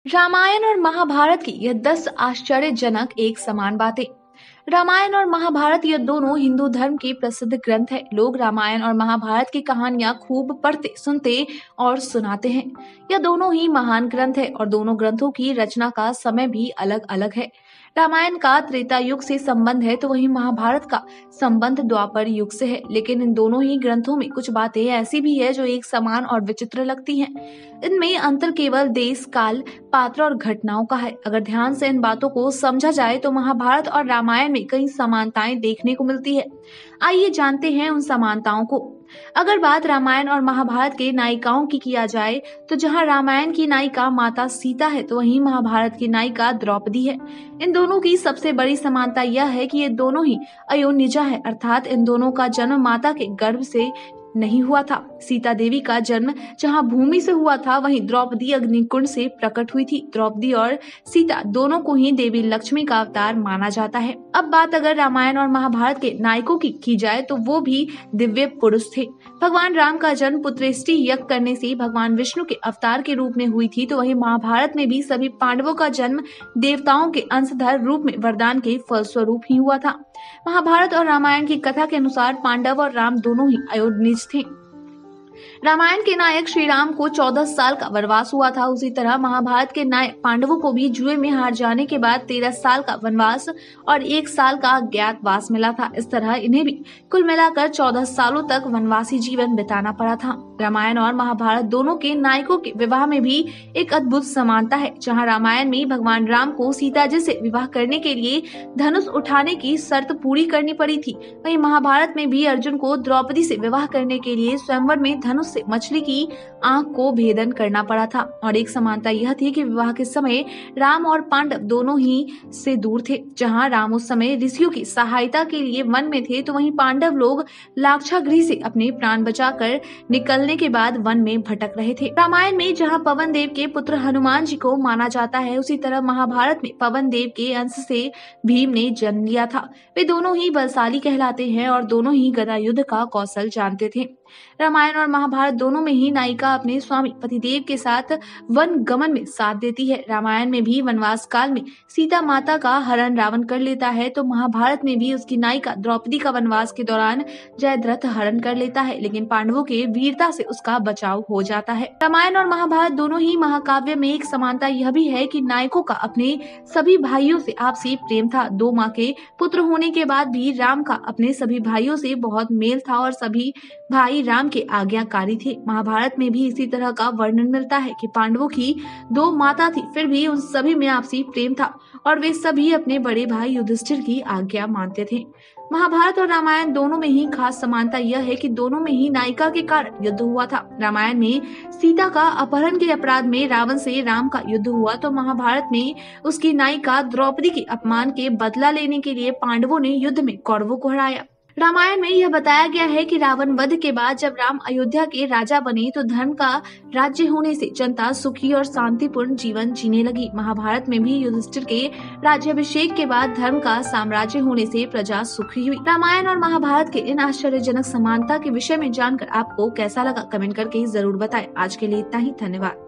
रामायण और महाभारत की यह 10 आश्चर्यजनक एक समान बातें। रामायण और महाभारत ये दोनों हिंदू धर्म के प्रसिद्ध ग्रंथ है। लोग रामायण और महाभारत की कहानियां खूब पढ़ते, सुनते और सुनाते हैं। यह दोनों ही महान ग्रंथ है और दोनों ग्रंथों की रचना का समय भी अलग अलग है। रामायण का त्रेता युग से संबंध है तो वहीं महाभारत का संबंध द्वापर युग से है। लेकिन इन दोनों ही ग्रंथों में कुछ बातें ऐसी भी है जो एक समान और विचित्र लगती हैं। इनमें अंतर केवल देश, काल, पात्र और घटनाओं का है। अगर ध्यान से इन बातों को समझा जाए तो महाभारत और रामायण में कई समानताएं देखने को मिलती है। आइए जानते हैं उन समानताओं को। अगर बात रामायण और महाभारत के नायिकाओं की किया जाए तो जहां रामायण की नायिका माता सीता है तो वहीं महाभारत की नायिका द्रौपदी है। इन दोनों की सबसे बड़ी समानता यह है कि ये दोनों ही अयोनिजा है, अर्थात इन दोनों का जन्म माता के गर्भ से नहीं हुआ था। सीता देवी का जन्म जहां भूमि से हुआ था वहीं द्रौपदी अग्निकुंड से प्रकट हुई थी। द्रौपदी और सीता दोनों को ही देवी लक्ष्मी का अवतार माना जाता है। अब बात अगर रामायण और महाभारत के नायकों की जाए तो वो भी दिव्य पुरुष थे। भगवान राम का जन्म पुत्रेष्टि यज्ञ करने से भगवान विष्णु के अवतार के रूप में हुई थी, तो वहीं महाभारत में भी सभी पांडवों का जन्म देवताओं के अंशधर रूप में वरदान के फलस्वरूप ही हुआ था। महाभारत और रामायण की कथा के अनुसार पांडव और राम दोनों ही अयोनिज थे। रामायण के नायक श्री राम को 14 साल का वनवास हुआ था। उसी तरह महाभारत के नायक पांडवों को भी जुए में हार जाने के बाद 13 साल का वनवास और 1 साल का अज्ञातवास मिला था। इस तरह इन्हें भी कुल मिलाकर 14 सालों तक वनवासी जीवन बिताना पड़ा था। रामायण और महाभारत दोनों के नायकों के विवाह में भी एक अद्भुत समानता है। जहाँ रामायण में भगवान राम को सीता जी से विवाह करने के लिए धनुष उठाने की शर्त पूरी करनी पड़ी थी, वहीं महाभारत में भी अर्जुन को द्रौपदी से विवाह करने के लिए स्वयंवर में धनुष से मछली की आंख को भेदन करना पड़ा था। और एक समानता यह थी कि विवाह के समय राम और पांडव दोनों ही से दूर थे। जहां राम उस समय ऋषियों की सहायता के लिए वन में थे तो वहीं पांडव लोग लाक्षागृह से अपने प्राण बचाकर निकलने के बाद वन में भटक रहे थे। रामायण में जहां पवन देव के पुत्र हनुमान जी को माना जाता है, उसी तरह महाभारत में पवन देव के अंश से भीम ने जन्म लिया था। वे दोनों ही बलशाली कहलाते हैं और दोनों ही गदा युद्ध का कौशल जानते थे। रामायण और महाभारत दोनों में ही नायिका अपने स्वामी पतिदेव के साथ वन गमन में साथ देती है। रामायण में भी वनवास काल में सीता माता का हरण रावण कर लेता है, तो महाभारत में भी उसकी नायिका द्रौपदी का वनवास के दौरान जयद्रथ हरण कर लेता है, लेकिन पांडवों के वीरता से उसका बचाव हो जाता है। रामायण और महाभारत दोनों ही महाकाव्य में एक समानता यह भी है कि नायकों का अपने सभी भाइयों से आपसी प्रेम था। 2 माँ के पुत्र होने के बाद भी राम का अपने सभी भाइयों से बहुत मेल था और सभी भाई राम के आज्ञाकारी थे। महाभारत में भी इसी तरह का वर्णन मिलता है कि पांडवों की 2 माता थी, फिर भी उन सभी में आपसी प्रेम था और वे सभी अपने बड़े भाई युधिष्ठिर की आज्ञा मानते थे। महाभारत और रामायण दोनों में ही खास समानता यह है कि दोनों में ही नायिका के कारण युद्ध हुआ था। रामायण में सीता का अपहरण के अपराध में रावण से राम का युद्ध हुआ, तो महाभारत में उसकी नायिका द्रौपदी के अपमान के बदला लेने के लिए पांडवों ने युद्ध में कौरवों को हराया। रामायण में यह बताया गया है कि रावण वध के बाद जब राम अयोध्या के राजा बने तो धर्म का राज्य होने से जनता सुखी और शांतिपूर्ण जीवन जीने लगी। महाभारत में भी युधिष्ठिर के राज्याभिषेक के बाद धर्म का साम्राज्य होने से प्रजा सुखी हुई। रामायण और महाभारत के इन आश्चर्यजनक समानता के विषय में जानकर आपको कैसा लगा, कमेंट करके जरूर बताएं। आज के लिए इतना ही, धन्यवाद।